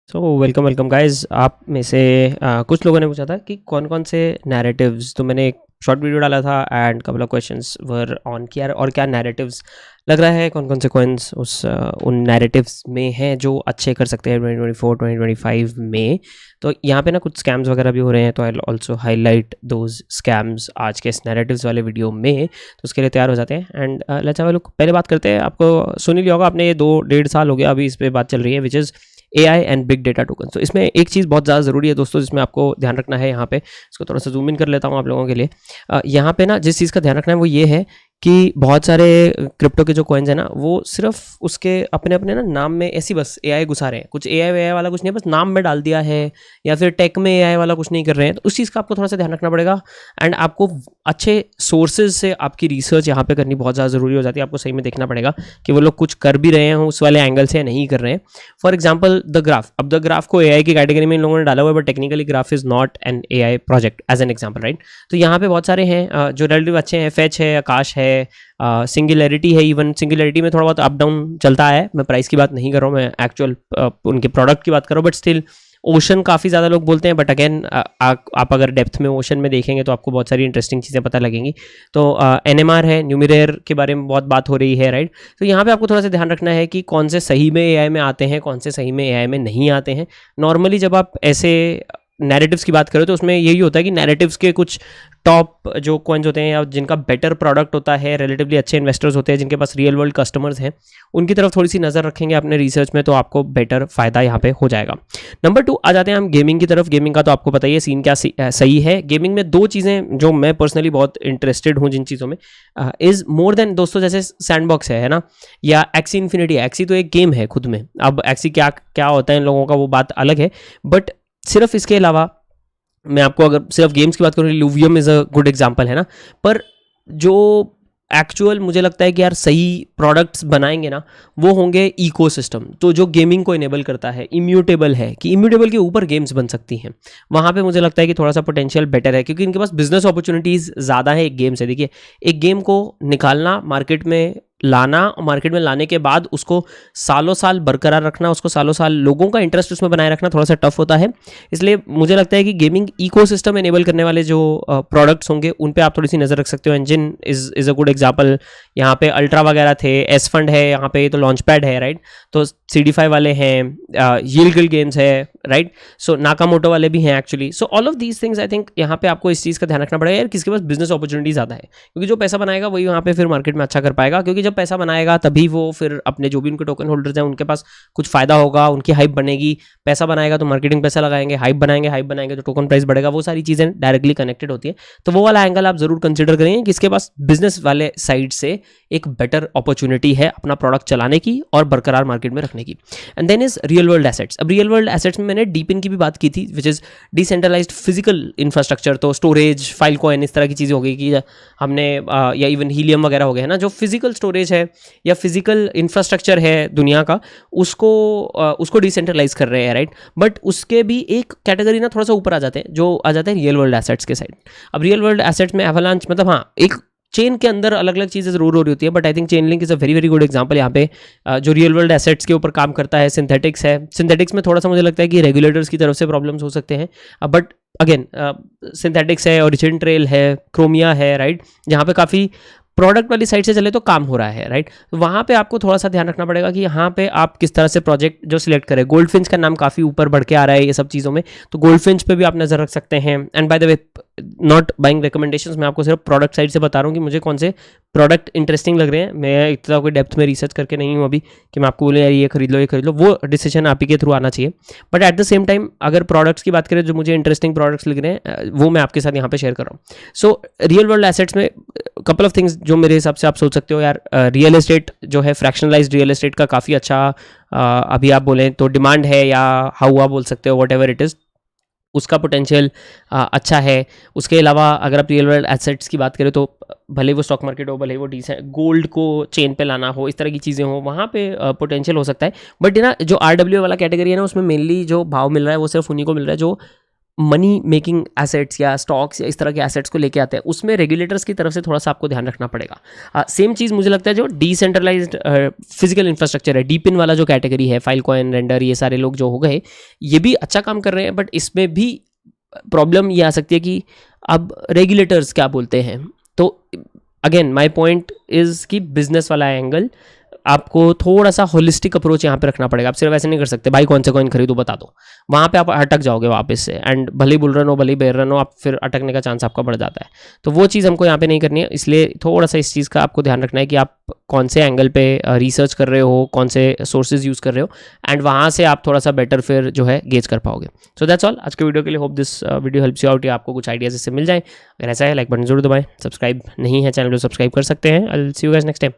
Welcome welcome guys. आप में से कुछ लोगों ने पूछा था कि कौन कौन से नैरेटिव्स, तो मैंने एक शॉर्ट वीडियो डाला था and couple of questions were on कि यार और क्या नैरेटिव्स लग रहा है, कौन कौन से कॉइन्स उन नैरेटिव्स में हैं जो अच्छे कर सकते हैं 2024 2025 में। तो यहाँ पे ना कुछ स्कैम्स वगैरह भी हो रहे हैं, तो I also highlight those scams आज के इस नैरेटिव्स वाले वीडियो में। तो उसके लिए तैयार हो जाते हैं and let's have a look. पहले बात करते हैं, आपको सुन ही लिया होगा आपने, ये 2-1.5 साल हो गया अभी इस पर बात चल रही है, which is AI and big data token. तो इसमें एक चीज़ बहुत ज़्यादा ज़रूरी है दोस्तों, जिसमें आपको ध्यान रखना है। यहाँ पे इसको थोड़ा सा जूम इन कर लेता हूँ आप लोगों के लिए। यहाँ पे ना जिस चीज़ का ध्यान रखना है वो ये है कि बहुत सारे क्रिप्टो के जो कॉइन्स है ना, वो सिर्फ उसके अपने अपने ना नाम में ऐसी बस AI घुसा रहे हैं। कुछ AI वाला कुछ नहीं, बस नाम में डाल दिया है, या फिर टेक में AI वाला कुछ नहीं कर रहे हैं। तो उस चीज़ का आपको थोड़ा सा ध्यान रखना पड़ेगा एंड आपको अच्छे सोर्सेज से आपकी रिसर्च यहाँ पे करनी बहुत ज़्यादा ज़रूरी हो जाती है। आपको सही में देखना पड़ेगा कि वो लोग कुछ कर भी रहे हैं उस वाले एंगल से या नहीं कर रहे हैं। For example the Graph. अब द ग्राफ को AI की कैटेगरी में इन लोगों ने डाला हुआ है, but technically Graph is not an AI project as an example, right. तो यहाँ पे बहुत सारे हैं जो रिलेटिव अच्छे हैं। फेच है, आकाश है, सिंगुलैरिटी है। इवन सिंगुलैरिटी में थोड़ा बहुत अप डाउन चलता है। मैं प्राइस की बात नहीं कर रहा हूँ, मैं एक्चुअल उनके प्रोडक्ट की बात कर रहा हूँ। बट स्टिल ओशन काफ़ी ज़्यादा लोग बोलते हैं, बट अगेन आप अगर डेप्थ में ओशन में देखेंगे तो आपको बहुत सारी इंटरेस्टिंग चीज़ें पता लगेंगी। तो NMR है, न्यूमिरेयर के बारे में बहुत बात हो रही है, राइट। तो यहाँ पे आपको थोड़ा सा ध्यान रखना है कि कौन से सही में AI में आते हैं, कौन से सही में AI में नहीं आते हैं। नॉर्मली जब आप ऐसे नैरेटिव्स की बात करें तो उसमें यही होता है कि नैरेटिव्स के कुछ टॉप जो कॉइन्स होते हैं या जिनका बेटर प्रोडक्ट होता है, रिलेटिवली अच्छे इन्वेस्टर्स होते हैं, जिनके पास रियल वर्ल्ड कस्टमर्स हैं, उनकी तरफ थोड़ी सी नज़र रखेंगे अपने रिसर्च में, तो आपको बेटर फ़ायदा यहाँ पे हो जाएगा। नंबर 2 आ जाते हैं हम गेमिंग की तरफ। गेमिंग का तो आपको पता ही है सीन क्या सही है। गेमिंग में 2 चीज़ें जो मैं पर्सनली बहुत इंटरेस्टेड हूँ जिन चीज़ों में, इज़ मोर देन दोस्तों, जैसे सैंडबॉक्स है ना, या एक्सी इन्फिनिटी। एक्सी तो एक गेम है खुद में। अब एक्सी क्या क्या होता है इन लोगों का वो बात अलग है, बट सिर्फ इसके अलावा मैं आपको अगर सिर्फ गेम्स की बात करूँ, लूवियम इज़ अ गुड एग्जांपल है ना। पर जो एक्चुअल मुझे लगता है कि यार सही प्रोडक्ट्स बनाएंगे ना, वो होंगे इकोसिस्टम। तो जो गेमिंग को इनेबल करता है, इम्यूटेबल है, कि इम्यूटेबल के ऊपर गेम्स बन सकती हैं, वहाँ पे मुझे लगता है कि थोड़ा सा पोटेंशियल बेटर है, क्योंकि इनके पास बिजनेस अपॉर्चुनिटीज़ ज़्यादा है एक गेम से। देखिए, एक गेम को निकालना, मार्केट में लाना, मार्केट में लाने के बाद उसको सालों साल बरकरार रखना, उसको सालों साल लोगों का इंटरेस्ट उसमें बनाए रखना थोड़ा सा टफ होता है। इसलिए मुझे लगता है कि गेमिंग इकोसिस्टम एनेबल करने वाले जो प्रोडक्ट्स होंगे उन पे आप थोड़ी सी नज़र रख सकते हो। Engine is a good example. यहाँ पे अल्ट्रा वगैरह थे, एस फंड है, यहाँ पे तो लॉन्च पैड है, राइट। तो CD5 वाले हैं, यील्ड गेम्स है, राइट। सो नाकामोटो वाले भी हैं actually. So all of these things I think यहाँ पे आपको इस चीज़ का ध्यान रखना पड़ेगा यार, किसके पास बिजनेस अपॉर्चुनिटी ज़्यादा है, क्योंकि जो पैसा बनाएगा वही वहाँ पे फिर मार्केट में अच्छा कर पाएगा। क्योंकि जब पैसा बनाएगा तभी वो फिर अपने जो भी उनके टोकन होल्डर्स हैं उनके पास कुछ फायदा होगा, उनकी हाइप बनेगी। पैसा बनाएगा तो मार्केटिंग पैसा लगाएंगे, हाइप बनाएंगे तो टोकन प्राइस बढ़ेगा। वो सारी चीज़ें डायरेक्टली कनेक्टेड होती है। तो वो वाला एंगल आप जरूर कंसिडर करेंगे कि इसके पास बिजनेस वाले साइड से एक बेटर अपॉर्चुनिटी है अपना प्रोडक्ट चलाने की और बरकरार मार्केट में रखने की। And then is real world assets. अब रियल वर्ल्ड एसेट्स में मैंने डीपिन की भी बात की थी, which is decentralized physical infrastructure. तो स्टोरेज, फाइल कॉइन, इस तरह की चीज़ें हो गई कि हमने या इवन हीलियम वगैरह हो गया है ना, जो फिजिकल स्टोरेज है या फिजिकल इंफ्रास्ट्रक्चर है दुनिया का, उसको डिसेंट्रलाइज कर रहे हैं, राइट। बट उसके भी एक कैटेगरी ना थोड़ा सा ऊपर आ जाते हैं, जो आ जाते हैं रियल वर्ल्ड एसेट्स के साइड। अब रियल वर्ल्ड एसेट्स में एवलांच, मतलब हाँ, एक चेन के अंदर अलग अलग चीज़ें जरूर हो रही होती है, but I think chain link is a very very good example यहाँ पे। जो रियल वर्ल्ड एसेट्स के ऊपर काम करता है, सिंथेटिक्स है। सिंथेटिक्स में थोड़ा सा मुझे लगता है कि रेगुलेटर्स की तरफ से प्रॉब्लम्स हो सकते हैं, बट अगेन सिंथेटिक्स है, ओरिजिन ट्रेल है, क्रोमिया है, राइट, जहाँ पे काफ़ी प्रोडक्ट वाली साइड से चले तो काम हो रहा है, राइट। तो वहाँ पे आपको थोड़ा सा ध्यान रखना पड़ेगा कि यहाँ पे आप किस तरह से प्रोजेक्ट जो सिलेक्ट करें। गोल्डफिंच का नाम काफ़ी ऊपर बढ़ के आ रहा है ये सब चीज़ों में, तो गोल्डफिंच पे भी आप नज़र रख सकते हैं। And by the way, not buying recommendations, मैं आपको सिर्फ प्रोडक्ट साइड से बता रहा हूँ कि मुझे कौन से प्रोडक्ट इंटरेस्टिंग लग रहे हैं। मैं इतना कोई डेप्थ में रिसर्च करके नहीं हूँ अभी कि मैं आपको बोले यार ये खरीद लो, ये खरीद लो। वो डिसीजन आप ही के थ्रू आना चाहिए। But at the same time अगर प्रोडक्ट्स की बात करें, जो मुझे इंटरेस्टिंग प्रोडक्ट्स लग रहे हैं, वो मैं आपके साथ यहाँ पे शेयर कर रहा हूँ। सो रियल वर्ल्ड एसेट्स में कपल ऑफ थिंग्स जो मेरे हिसाब से आप सोच सकते हो यार। रियल एस्टेट जो है, फ्रैक्शनलाइज्ड रियल एस्टेट का काफ़ी अच्छा अभी आप बोलें तो डिमांड है, या हाउआ बोल सकते हो, वॉट एवर इट इज़, उसका पोटेंशियल अच्छा है। उसके अलावा अगर आप रियल वर्ल्ड एसेट्स की बात करें तो भले वो स्टॉक मार्केट हो, भले वो गोल्ड को चेन पे लाना हो, इस तरह की चीज़ें हो, वहाँ पे पोटेंशियल हो सकता है। बट ना जो RW वाला कैटेगरी है ना, उसमें मेनली जो भाव मिल रहा है वो सिर्फ उन्हीं को मिल रहा है जो मनी मेकिंग एसेट्स या स्टॉक्स या इस तरह के एसेट्स को लेके आते हैं, उसमें रेगुलेटर्स की तरफ से थोड़ा सा आपको ध्यान रखना पड़ेगा। सेम चीज़ मुझे लगता है जो डिसेंट्रलाइज्ड फिजिकल इंफ्रास्ट्रक्चर है, डीपिन वाला जो कैटेगरी है, फाइल कॉइन, रेंडर, ये सारे लोग जो हो गए, ये भी अच्छा काम कर रहे हैं, बट इसमें भी प्रॉब्लम ये आ सकती है कि अब रेगुलेटर्स क्या बोलते हैं। तो अगेन माय पॉइंट इज़ कि बिजनेस वाला एंगल आपको थोड़ा सा होलिस्टिक अप्रोच यहाँ पे रखना पड़ेगा। आप सिर्फ ऐसे नहीं कर सकते भाई कौन से कॉइन खरीदो बता दो, वहाँ पे आप अटक जाओगे वापस से, एंड भले बुल रन हो भले बेर रन हो, आप फिर अटकने का चांस आपका बढ़ जाता है। तो वो चीज़ हमको यहाँ पे नहीं करनी है, इसलिए थोड़ा सा इस चीज़ का आपको ध्यान रखना है कि आप कौन से एंगल पे रिसर्च कर रहे हो, कौन से सोर्सेज यूज़ कर रहे हो, एंड वहाँ से आप थोड़ा सा बेटर फिर जो है गेज कर पाओगे। सो दैट्स ऑल आज के वीडियो के लिए। Hope this video helps you out, या आपको कुछ आइडियाज इससे मिल जाए। अगर ऐसा है लाइक बटन जरूर दबाएं, सब्सक्राइब नहीं है चैनल को सब्सक्राइब कर सकते हैं। I will see you guys next time.